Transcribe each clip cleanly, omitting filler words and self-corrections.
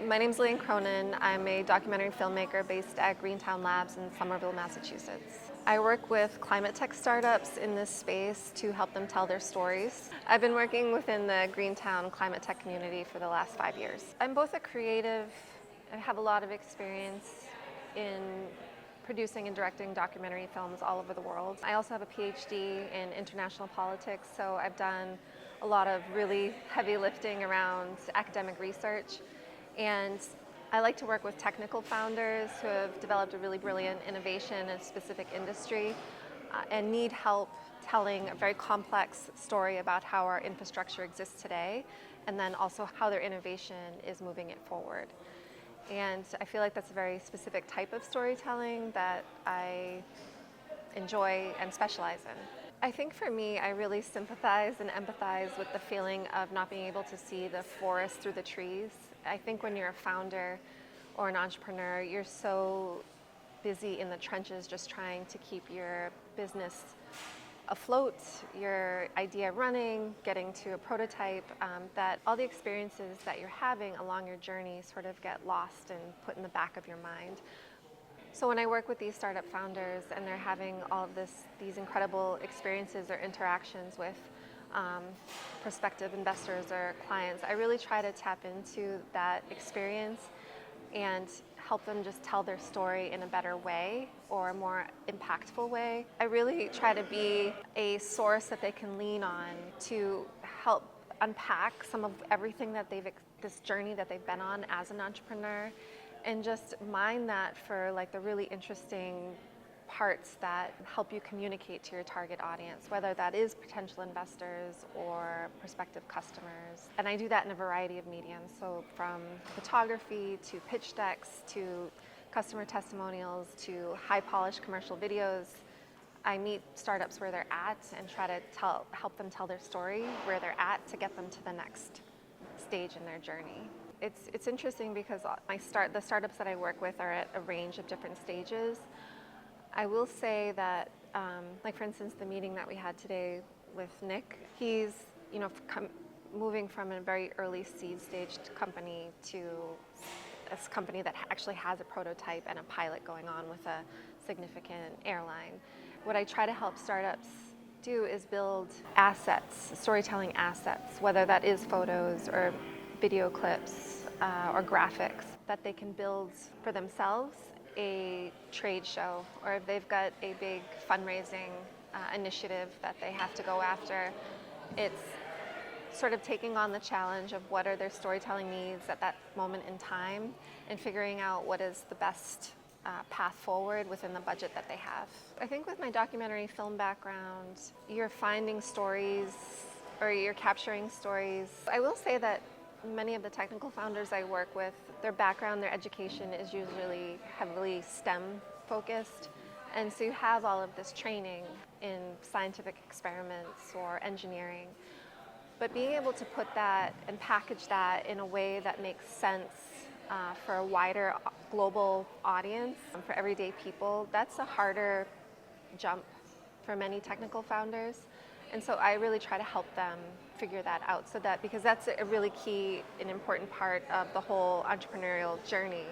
My name's Elayne Cronin. I'm a documentary filmmaker based at Greentown Labs in Somerville, Massachusetts. I work with climate tech startups in this space to help them tell their stories. I've been working within the Greentown climate tech community for the last 5 years. I'm both a creative, I have a lot of experience in producing and directing documentary films all over the world. I also have a PhD in international politics, so I've done a lot of really heavy lifting around academic research. And I like to work with technical founders who have developed a really brilliant innovation in a specific industry and need help telling a very complex story about how our infrastructure exists today, and then also how their innovation is moving it forward. And I feel like that's a very specific type of storytelling that I enjoy and specialize in. I think for me, I really sympathize and empathize with the feeling of not being able to see the forest through the trees. I think when you're a founder or an entrepreneur, you're so busy in the trenches just trying to keep your business afloat, your idea running, getting to a prototype, that all the experiences that you're having along your journey sort of get lost and put in the back of your mind. So when I work with these startup founders and they're having all of these incredible experiences or interactions with prospective investors or clients, I really try to tap into that experience and help them just tell their story in a better way or a more impactful way. I really try to be a source that they can lean on to help unpack some of everything that this journey that they've been on as an entrepreneur, and just mine that for like the really interesting parts that help you communicate to your target audience, whether that is potential investors or prospective customers. And I do that in a variety of mediums, so from photography to pitch decks to customer testimonials to high polished commercial videos. I meet startups where they're at and try to help them tell their story where they're at to get them to the next stage in their journey. It's interesting because the startups that I work with are at a range of different stages. I will say that, like for instance, the meeting that we had today with Nick, he's moving from a very early seed stage company to a company that actually has a prototype and a pilot going on with a significant airline. What I try to help startups do is build assets, storytelling assets, whether that is photos or video clips or graphics that they can build for themselves a trade show, or if they've got a big fundraising initiative that they have to go after, it's sort of taking on the challenge of what are their storytelling needs at that moment in time and figuring out what is the best path forward within the budget that they have. I think with my documentary film background, you're finding stories or you're capturing stories. I will say that many of the technical founders I work with, their background, their education is usually heavily STEM focused. And so you have all of this training in scientific experiments or engineering. But being able to put that and package that in a way that makes sense for a wider global audience, for everyday people, that's a harder jump for many technical founders. And so I really try to help them figure that out, because that's a really key and important part of the whole entrepreneurial journey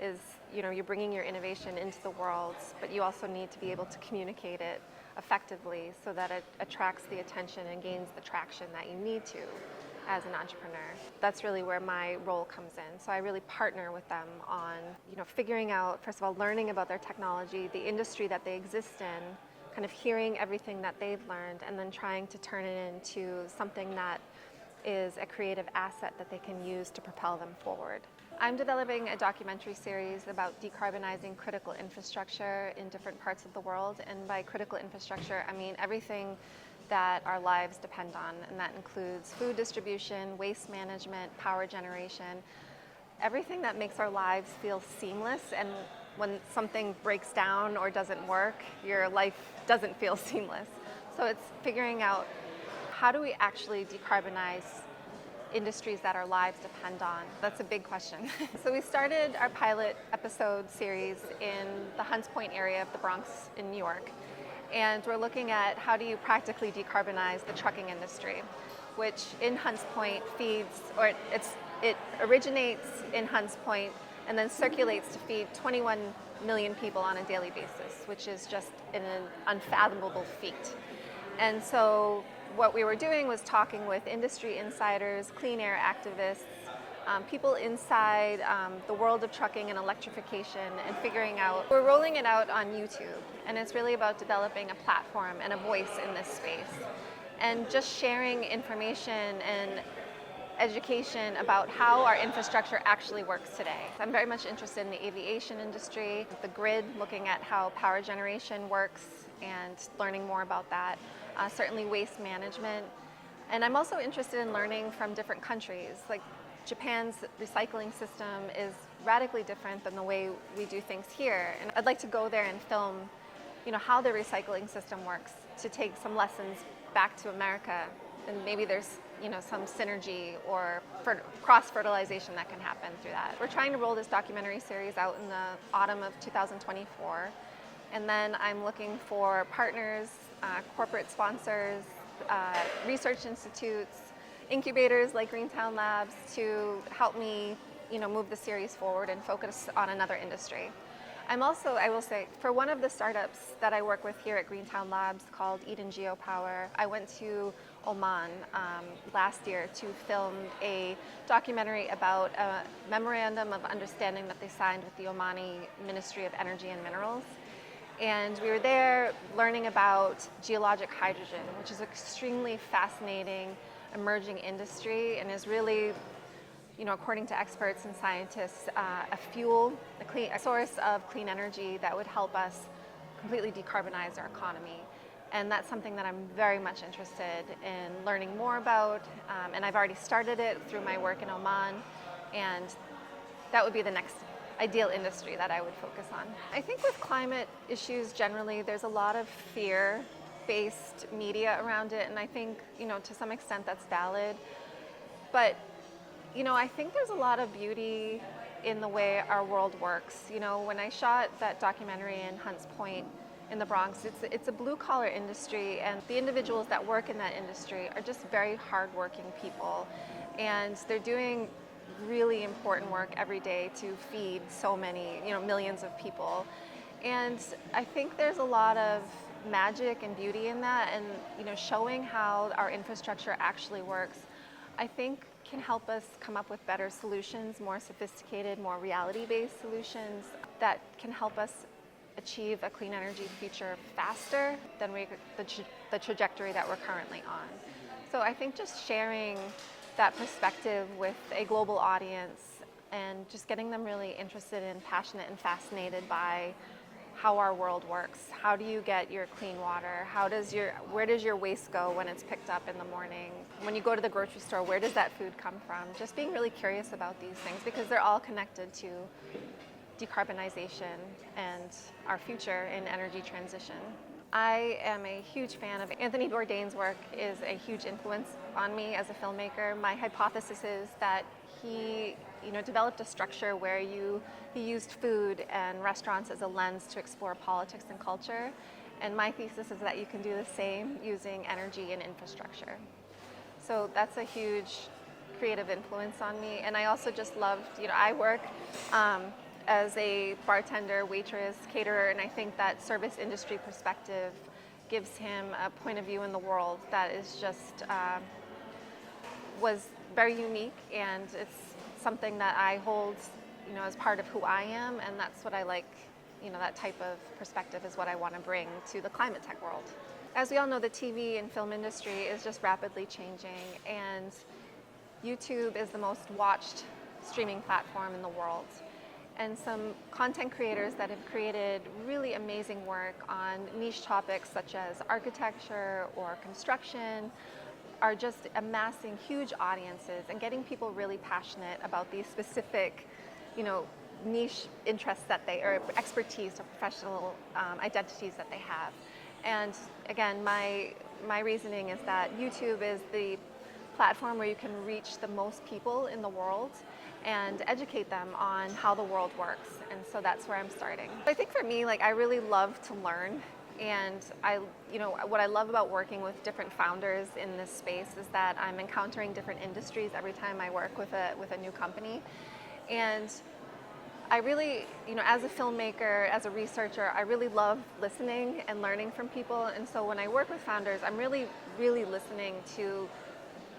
is, you're bringing your innovation into the world, but you also need to be able to communicate it effectively so that it attracts the attention and gains the traction that you need to as an entrepreneur. That's really where my role comes in. So I really partner with them on, figuring out, first of all, learning about their technology, the industry that they exist in, kind of hearing everything that they've learned and then trying to turn it into something that is a creative asset that they can use to propel them forward. I'm developing a documentary series about decarbonizing critical infrastructure in different parts of the world. And by critical infrastructure, I mean everything that our lives depend on. And that includes food distribution, waste management, power generation, everything that makes our lives feel seamless. And when something breaks down or doesn't work, your life doesn't feel seamless. So it's figuring out, how do we actually decarbonize industries that our lives depend on? That's a big question. So we started our pilot episode series in the Hunts Point area of the Bronx in New York. And we're looking at how do you practically decarbonize the trucking industry, which in Hunts Point feeds, or it's It originates in Hunts Point and then circulates to feed 21 million people on a daily basis, which is just an unfathomable feat. And so what we were doing was talking with industry insiders, clean air activists, people inside the world of trucking and electrification, and figuring out, we're rolling it out on YouTube, and it's really about developing a platform and a voice in this space, and just sharing information and education about how our infrastructure actually works today. I'm very much interested in the aviation industry, the grid, looking at how power generation works and learning more about that. Certainly waste management. And I'm also interested in learning from different countries. Like Japan's recycling system is radically different than the way we do things here. And I'd like to go there and film, how the recycling system works, to take some lessons back to America. And maybe there's some synergy or cross-fertilization that can happen through that. We're trying to roll this documentary series out in the autumn of 2024. And then I'm looking for partners, corporate sponsors, research institutes, incubators like Greentown Labs to help me move the series forward and focus on another industry. I'm also, I will say, for one of the startups that I work with here at Greentown Labs called Eden Geopower, I went to Oman last year to film a documentary about a memorandum of understanding that they signed with the Omani Ministry of Energy and Minerals. And we were there learning about geologic hydrogen, which is an extremely fascinating emerging industry and is really, according to experts and scientists, a source of clean energy that would help us completely decarbonize our economy. And that's something that I'm very much interested in learning more about. And I've already started it through my work in Oman. And that would be the next ideal industry that I would focus on. I think with climate issues generally, there's a lot of fear-based media around it. And I think, to some extent that's valid. But, I think there's a lot of beauty in the way our world works. When I shot that documentary in Hunts Point in the Bronx, it's a blue-collar industry, and the individuals that work in that industry are just very hardworking people, and they're doing really important work every day to feed so many, millions of people. And I think there's a lot of magic and beauty in that, and showing how our infrastructure actually works, I think can help us come up with better solutions, more sophisticated, more reality-based solutions that can help us achieve a clean energy future faster than the trajectory that we're currently on. So I think just sharing that perspective with a global audience and just getting them really interested and passionate and fascinated by how our world works. How do you get your clean water? Where does your waste go when it's picked up in the morning? When you go to the grocery store, where does that food come from? Just being really curious about these things because they're all connected to decarbonization and our future in energy transition. I am a huge fan of Anthony Bourdain's work. Is a huge influence on me as a filmmaker. My hypothesis is that he developed a structure where he used food and restaurants as a lens to explore politics and culture. And my thesis is that you can do the same using energy and infrastructure. So that's a huge creative influence on me. And I also just loved, I work as a bartender, waitress, caterer, and I think that service industry perspective gives him a point of view in the world that is just, was very unique, and it's something that I hold, as part of who I am, and that's what I like, that type of perspective is what I want to bring to the climate tech world. As we all know, the TV and film industry is just rapidly changing, and YouTube is the most watched streaming platform in the world. And some content creators that have created really amazing work on niche topics such as architecture or construction are just amassing huge audiences and getting people really passionate about these specific, niche interests or expertise or professional identities that they have. And again, my reasoning is that YouTube is the platform where you can reach the most people in the world and educate them on how the world works. And so that's where I'm starting. I think for me, I really love to learn. And what I love about working with different founders in this space is that I'm encountering different industries every time I work with a new company. And I really, as a filmmaker, as a researcher, I really love listening and learning from people. And so when I work with founders, I'm really, really listening to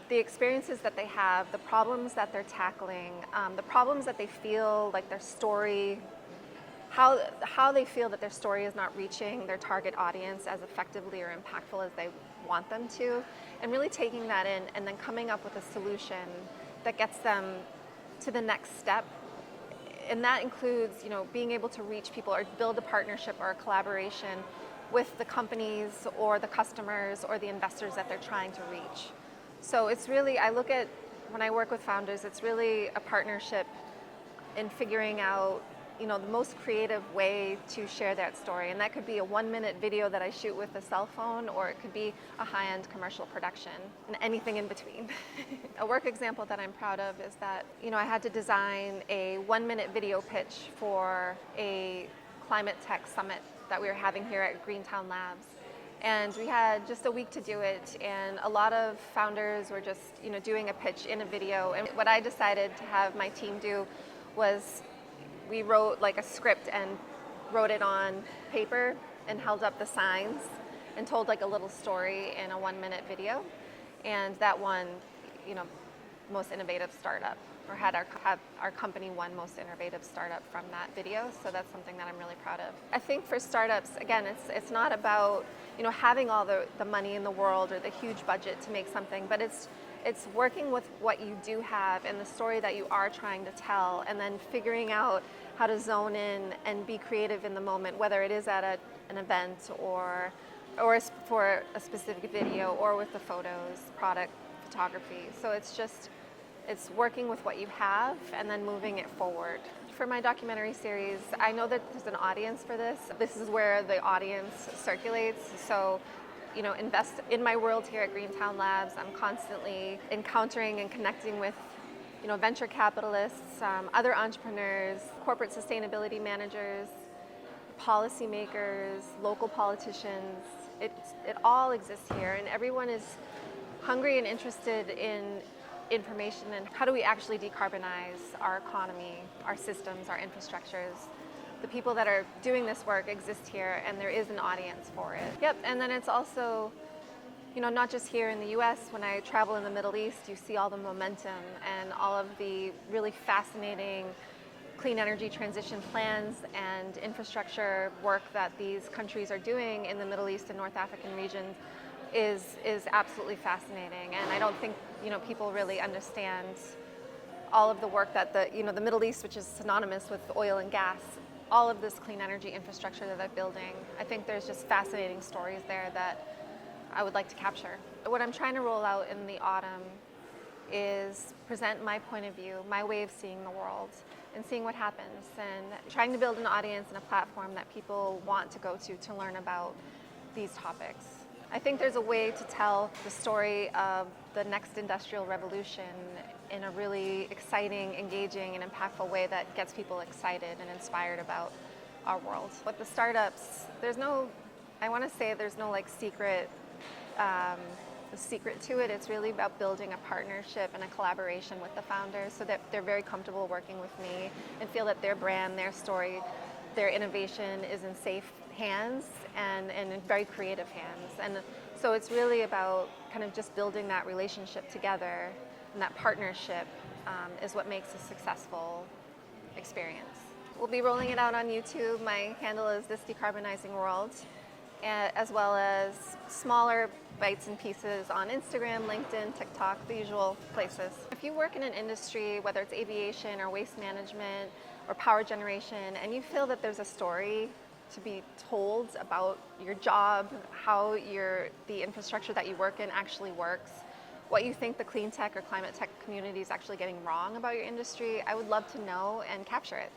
the experiences that they have, the problems that they're tackling, the problems that they feel like their story, how they feel that their story is not reaching their target audience as effectively or impactful as they want them to, and really taking that in and then coming up with a solution that gets them to the next step. And that includes, being able to reach people or build a partnership or a collaboration with the companies or the customers or the investors that they're trying to reach. So it's really, I look at, when I work with founders, it's really a partnership in figuring out, the most creative way to share that story. And that could be a 1-minute video that I shoot with a cell phone, or it could be a high-end commercial production, and anything in between. A work example that I'm proud of is that, I had to design a 1-minute video pitch for a climate tech summit that we were having here at Greentown Labs. And we had just a week to do it, and a lot of founders were just, doing a pitch in a video. And what I decided to have my team do was we wrote like a script and wrote it on paper and held up the signs and told like a little story in a 1-minute video. And that won, most innovative startup, or had our company won most innovative startup from that video. So that's something that I'm really proud of. I think for startups, again, it's not about, having all the money in the world or the huge budget to make something, but it's working with what you do have and the story that you are trying to tell, and then figuring out how to zone in and be creative in the moment, whether it is at an event or for a specific video, or with the photos, product photography. So it's working with what you have and then moving it forward. For my documentary series, I know that there's an audience for this. This is where the audience circulates. So, invest in my world here at Greentown Labs. I'm constantly encountering and connecting with, venture capitalists, other entrepreneurs, corporate sustainability managers, policymakers, local politicians. It all exists here, and everyone is hungry and interested in information and how do we actually decarbonize our economy, our systems, our infrastructures. The people that are doing this work exist here, and there is an audience for it. Yep, and then it's also, not just here in the US. When I travel in the Middle East, you see all the momentum and all of the really fascinating clean energy transition plans and infrastructure work that these countries are doing in the Middle East and North African regions is absolutely fascinating. And I don't think, people really understand all of the work that the Middle East, which is synonymous with oil and gas, all of this clean energy infrastructure that they're building. I think there's just fascinating stories there that I would like to capture. What I'm trying to roll out in the autumn is present my point of view, my way of seeing the world, and seeing what happens, and trying to build an audience and a platform that people want to go to learn about these topics. I think there's a way to tell the story of the next industrial revolution in a really exciting, engaging, and impactful way that gets people excited and inspired about our world. With the startups, there's no secret to it. It's really about building a partnership and a collaboration with the founders so that they're very comfortable working with me and feel that their brand, their story, their innovation is in safe hands and in very creative hands. And so it's really about kind of just building that relationship together, and that partnership is what makes a successful experience. We'll be rolling it out on YouTube. My handle is This Decarbonizing World, as well as smaller bites and pieces on Instagram, LinkedIn, TikTok, the usual places. If you work in an industry, whether it's aviation or waste management or power generation, and you feel that there's a story to be told about your job, how the infrastructure that you work in actually works, what you think the clean tech or climate tech community is actually getting wrong about your industry, I would love to know and capture it.